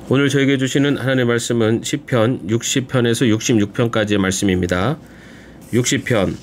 오늘 저에게 주시는 하나님의 말씀은 시편 60편에서 66편까지의 말씀입니다. 60편.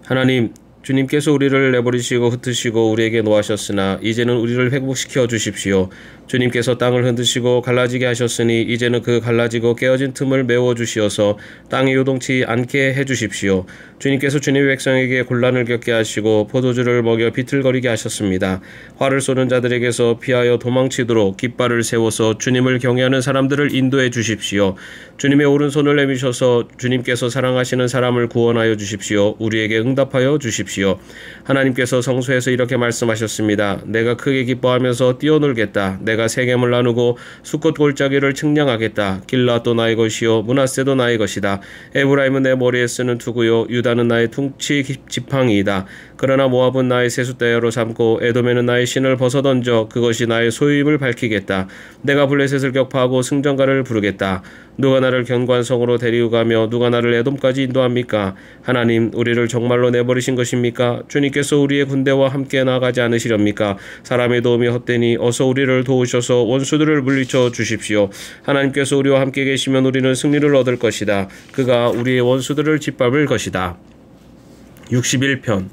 하나님, 주님께서 우리를 내버리시고 흩으시고 우리에게 노하셨으나 이제는 우리를 회복시켜 주십시오. 주님께서 땅을 흔드시고 갈라지게 하셨으니 이제는 그 갈라지고 깨어진 틈을 메워 주시어서 땅에 요동치 않게 해주십시오. 주님께서 주님의 백성에게 곤란을 겪게 하시고 포도주를 먹여 비틀거리게 하셨습니다. 화를 쏘는 자들에게서 피하여 도망치도록 깃발을 세워서 주님을 경외하는 사람들을 인도해 주십시오. 주님의 오른손을 내미셔서 주님께서 사랑하시는 사람을 구원하여 주십시오. 우리에게 응답하여 주십시오. 하나님께서 성소에서 이렇게 말씀하셨습니다. 내가 크게 기뻐하면서 뛰어놀겠다. 내가 세겜을 나누고 수꽃 골짜기를 측량하겠다. 길라도 나의 것이요 므낫세도 나의 것이다. 에브라임은 내 머리에 쓰는 투구요 유다는 나의 퉁치 지팡이이다. 그러나 모압은 나의 세숫대야로 삼고 에돔에는 나의 신을 벗어던져 그것이 나의 소유임을 밝히겠다. 내가 블레셋을 격파하고 승전가를 부르겠다. 누가 나를 견고한 성으로 데리고 가며 누가 나를 에돔까지 인도합니까? 하나님, 우리를 정말로 내버리신 것입니까? 주님께서 우리의 군대와 함께 나가지 않으시렵니까? 사람의 도움이 헛되니 어서 우리를 도우셔서 원수들을 물리쳐 주십시오. 하나님께서 우리와 함께 계시면 우리는 승리를 얻을 것이다. 그가 우리의 원수들을 짓밟을 것이다. 61편.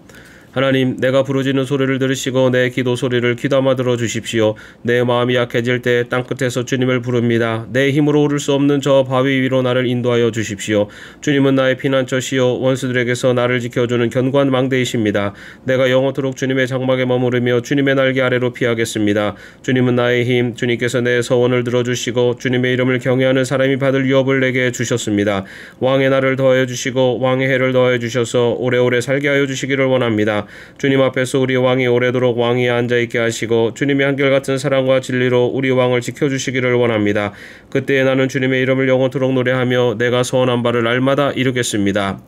하나님, 내가 부르짖는 소리를 들으시고 내 기도 소리를 귀담아 들어주십시오. 내 마음이 약해질 때 땅끝에서 주님을 부릅니다. 내 힘으로 오를 수 없는 저 바위 위로 나를 인도하여 주십시오. 주님은 나의 피난처시요 원수들에게서 나를 지켜주는 견고한 망대이십니다. 내가 영원토록 주님의 장막에 머무르며 주님의 날개 아래로 피하겠습니다. 주님은 나의 힘, 주님께서 내 서원을 들어주시고 주님의 이름을 경외하는 사람이 받을 유업을 내게 주셨습니다. 왕의 날을 더하여 주시고 왕의 해를 더하여 주셔서 오래오래 살게 하여 주시기를 원합니다. 주님 앞에서 우리 왕이 오래도록 왕위에 앉아있게 하시고 주님의 한결같은 사랑과 진리로 우리 왕을 지켜주시기를 원합니다. 그때에 나는 주님의 이름을 영원토록 노래하며 내가 소원한 바를 날마다 이루겠습니다.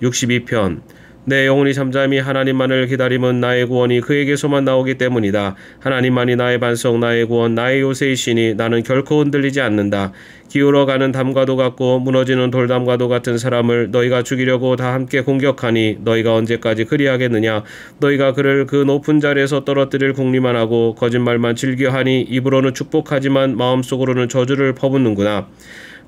62편. 내 영혼이 잠잠히 하나님만을 기다림은 나의 구원이 그에게서만 나오기 때문이다. 하나님만이 나의 반석, 나의 구원, 나의 요새이시니 나는 결코 흔들리지 않는다. 기울어가는 담과도 같고 무너지는 돌담과도 같은 사람을 너희가 죽이려고 다 함께 공격하니 너희가 언제까지 그리하겠느냐. 너희가 그를 그 높은 자리에서 떨어뜨릴 궁리만 하고 거짓말만 즐겨하니 입으로는 축복하지만 마음속으로는 저주를 퍼붓는구나.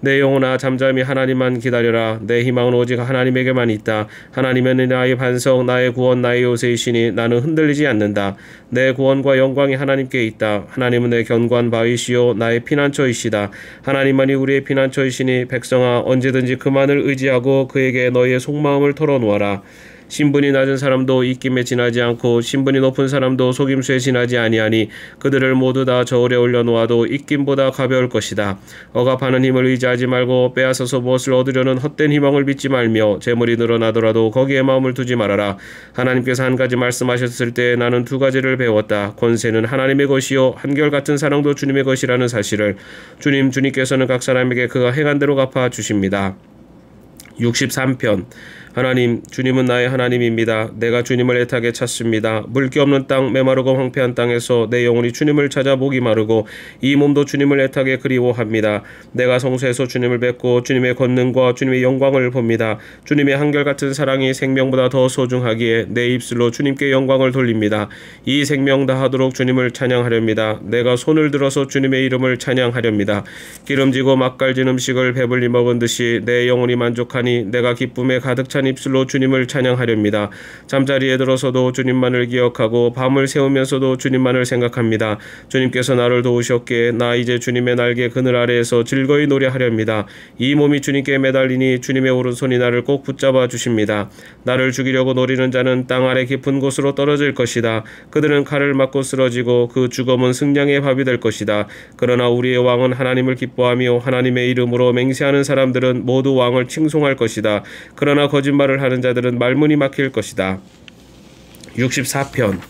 내 영혼아, 잠잠히 하나님만 기다려라. 내 희망은 오직 하나님에게만 있다. 하나님은 나의 반석, 나의 구원, 나의 요새이시니 나는 흔들리지 않는다. 내 구원과 영광이 하나님께 있다. 하나님은 내 견고한 바위시요 나의 피난처이시다. 하나님만이 우리의 피난처이시니 백성아, 언제든지 그만을 의지하고 그에게 너희의 속마음을 털어놓아라. 신분이 낮은 사람도 입김에 지나지 않고 신분이 높은 사람도 속임수에 지나지 아니하니 그들을 모두 다 저울에 올려놓아도 입김보다 가벼울 것이다. 억압하는 힘을 의지하지 말고 빼앗아서 무엇을 얻으려는 헛된 희망을 믿지 말며 재물이 늘어나더라도 거기에 마음을 두지 말아라. 하나님께서 한 가지 말씀하셨을 때 나는 두 가지를 배웠다. 권세는 하나님의 것이요 한결같은 사랑도 주님의 것이라는 사실을. 주님께서는 각 사람에게 그가 행한 대로 갚아 주십니다. 63편. 하나님, 주님은 나의 하나님입니다. 내가 주님을 애타게 찾습니다. 물기 없는 땅, 메마르고 황폐한 땅에서 내 영혼이 주님을 찾아 목이 마르고 이 몸도 주님을 애타게 그리워합니다. 내가 성소에서 주님을 뵙고 주님의 권능과 주님의 영광을 봅니다. 주님의 한결같은 사랑이 생명보다 더 소중하기에 내 입술로 주님께 영광을 돌립니다. 이 생명 다하도록 주님을 찬양하렵니다. 내가 손을 들어서 주님의 이름을 찬양하렵니다. 기름지고 맛깔진 음식을 배불리 먹은 듯이 내 영혼이 만족하니 내가 기쁨에 가득 찬 입술로 주님을 찬양하렵니다. 잠자리에 들어서도 주님만을 기억하고 밤을 새우면서도 주님만을 생각합니다. 주님께서 나를 도우셨기에 나 이제 주님의 날개 그늘 아래에서 즐거이 노래하렵니다. 이 몸이 주님께 매달리니 주님의 오른손이 나를 꼭 붙잡아 주십니다. 나를 죽이려고 노리는 자는 땅 아래 깊은 곳으로 떨어질 것이다. 그들은 칼을 맞고 쓰러지고 그 죽음은 승량의 밥이 될 것이다. 그러나 우리의 왕은 하나님을 기뻐하며 하나님의 이름으로 맹세하는 사람들은 모두 왕을 칭송할 것이다. 그러나 거짓말을 하는 자들은 말문이 막힐 것이다. 64편.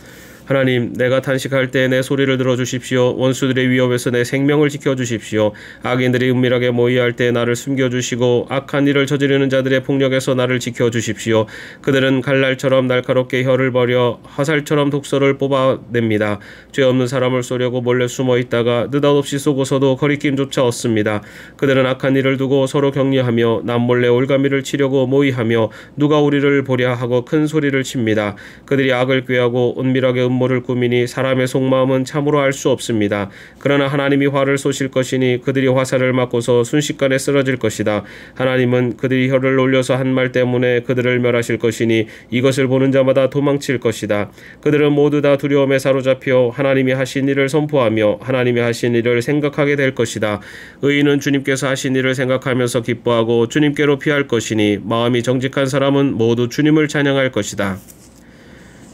하나님, 내가 탄식할 때 내 소리를 들어주십시오. 원수들의 위협에서 내 생명을 지켜주십시오. 악인들이 은밀하게 모의할 때 나를 숨겨주시고 악한 일을 저지르는 자들의 폭력에서 나를 지켜주십시오. 그들은 칼날처럼 날카롭게 혀를 버려 화살처럼 독소를 뽑아냅니다. 죄 없는 사람을 쏘려고 몰래 숨어있다가 느닷없이 쏘고서도 거리낌조차 없습니다. 그들은 악한 일을 두고 서로 격려하며 남몰래 올가미를 치려고 모의하며 누가 우리를 보랴 하고 큰 소리를 칩니다. 그들이 악을 꾀하고 은밀하게 음모를 꾸미니 사람의 속마음은 참으로 알 수 없습니다. 그러나 하나님이 화를 쏘실 것이니 그들이 화살을 맞고서 순식간에 쓰러질 것이다. 하나님은 그들이 혀를 올려서 한 말 때문에 그들을 멸하실 것이니 이것을 보는 자마다 도망칠 것이다. 그들은 모두 다 두려움에 사로잡혀 하나님이 하신 일을 선포하며 하나님이 하신 일을 생각하게 될 것이다. 의인은 주님께서 하신 일을 생각하면서 기뻐하고 주님께로 피할 것이니 마음이 정직한 사람은 모두 주님을 찬양할 것이다.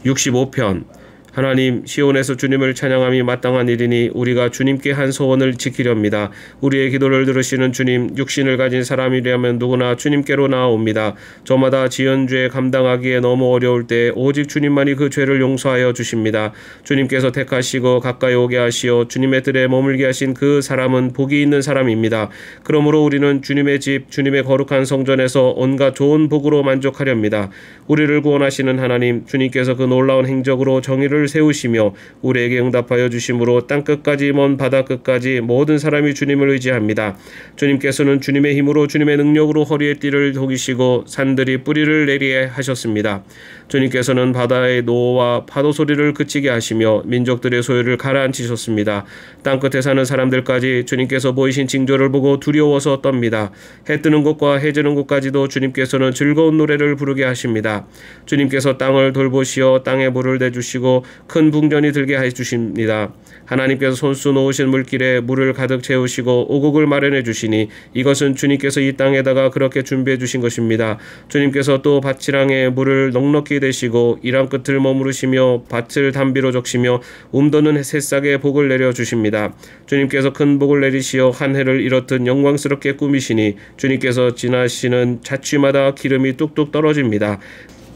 65편. 하나님, 시온에서 주님을 찬양함이 마땅한 일이니 우리가 주님께 한 소원을 지키렵니다. 우리의 기도를 들으시는 주님, 육신을 가진 사람이라면 누구나 주님께로 나아옵니다. 저마다 지은 죄 감당하기에 너무 어려울 때 오직 주님만이 그 죄를 용서하여 주십니다. 주님께서 택하시고 가까이 오게 하시어 주님의 뜰에 머물게 하신 그 사람은 복이 있는 사람입니다. 그러므로 우리는 주님의 집, 주님의 거룩한 성전에서 온갖 좋은 복으로 만족하렵니다. 우리를 구원하시는 하나님, 주님께서 그 놀라운 행적으로 정의를 세우시며 우리에게 응답하여 주심으로 땅끝까지 먼 바다끝까지 모든 사람이 주님을 의지합니다. 주님께서는 주님의 힘으로 주님의 능력으로 허리에 띠를 독이시고 산들이 뿌리를 내리게 하셨습니다. 주님께서는 바다의 노와 파도 소리를 그치게 하시며 민족들의 소유를 가라앉히셨습니다. 땅끝에 사는 사람들까지 주님께서 보이신 징조를 보고 두려워서 떱니다. 해 뜨는 곳과 해 지는 곳까지도 주님께서는 즐거운 노래를 부르게 하십니다. 주님께서 땅을 돌보시어 땅에 물을 내주시고 큰 붕전이 들게 해주십니다. 하나님께서 손수 놓으신 물길에 물을 가득 채우시고 오곡을 마련해 주시니 이것은 주님께서 이 땅에다가 그렇게 준비해 주신 것입니다. 주님께서 또 밭지랑에 물을 넉넉히 대시고 이랑 끝을 머무르시며 밭을 담비로 적시며 움도는 새싹에 복을 내려 주십니다. 주님께서 큰 복을 내리시어 한 해를 이렇듯 영광스럽게 꾸미시니 주님께서 지나시는 자취마다 기름이 뚝뚝 떨어집니다.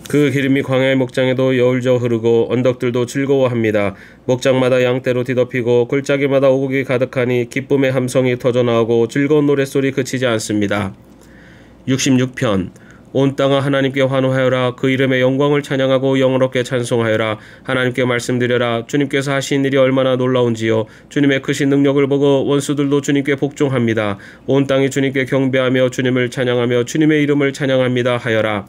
그 기름이 광야의 목장에도 여울져 흐르고 언덕들도 즐거워합니다. 목장마다 양떼로 뒤덮이고 골짜기마다 오곡이 가득하니 기쁨의 함성이 터져나오고 즐거운 노랫소리 그치지 않습니다. 66편. 온 땅아 하나님께 환호하여라. 그 이름의 영광을 찬양하고 영어롭게 찬송하여라. 하나님께 말씀드려라. 주님께서 하신 일이 얼마나 놀라운지요. 주님의 크신 능력을 보고 원수들도 주님께 복종합니다. 온 땅이 주님께 경배하며 주님을 찬양하며 주님의 이름을 찬양합니다 하여라.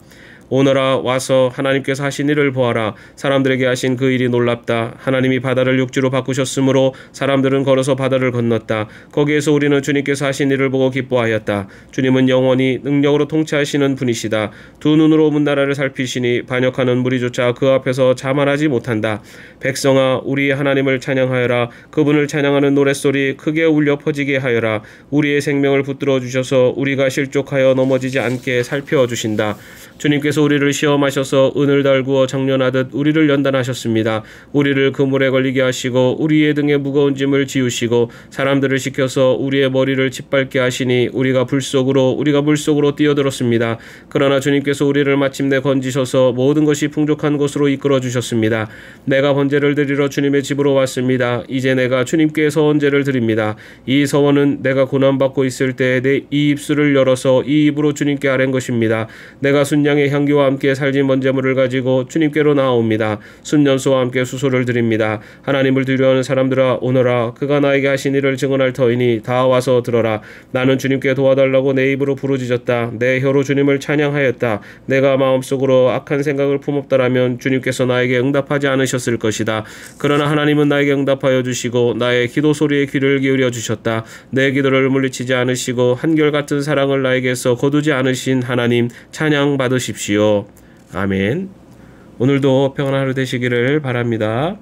오너라, 와서 하나님께서 하신 일을 보아라. 사람들에게 하신 그 일이 놀랍다. 하나님이 바다를 육지로 바꾸셨으므로 사람들은 걸어서 바다를 건넜다. 거기에서 우리는 주님께서 하신 일을 보고 기뻐하였다. 주님은 영원히 능력으로 통치하시는 분이시다. 두 눈으로 문 나라를 살피시니 반역하는 무리조차 그 앞에서 자만하지 못한다. 백성아, 우리 하나님을 찬양하여라. 그분을 찬양하는 노랫소리 크게 울려 퍼지게 하여라. 우리의 생명을 붙들어 주셔서 우리가 실족하여 넘어지지 않게 살펴주신다. 주님께서 우리를 시험하셔서 은을 달구어 장련하듯 우리를 연단하셨습니다. 우리를 그물에 걸리게 하시고 우리의 등에 무거운 짐을 지우시고 사람들을 시켜서 우리의 머리를 짓밟게 하시니 우리가 물속으로 뛰어들었습니다. 그러나 주님께서 우리를 마침내 건지셔서 모든 것이 풍족한 곳으로 이끌어 주셨습니다. 내가 번제를 드리러 주님의 집으로 왔습니다. 이제 내가 주님께 서원제를 드립니다. 이 서원은 내가 고난받고 있을 때 내 이 입술을 열어서 이 입으로 주님께 아뢰는 것입니다. 내가 순양의 향기와 함께 살진 번제물을 가지고 주님께로 나아옵니다. 순년소와 함께 수소를 드립니다. 하나님을 두려워하는 사람들아, 오너라. 그가 나에게 하신 일을 증언할 터이니 다 와서 들어라. 나는 주님께 도와달라고 내 입으로 부르짖었다. 내 혀로 주님을 찬양하였다. 내가 마음속으로 악한 생각을 품었더라면 주님께서 나에게 응답하지 않으셨을 것이다. 그러나 하나님은 나에게 응답하여 주시고 나의 기도 소리에 귀를 기울여 주셨다. 내 기도를 물리치지 않으시고 한결같은 사랑을 나에게서 거두지 않으신 하나님, 찬양 받으십시오. 아멘. 오늘도 평안한 하루 되시기를 바랍니다.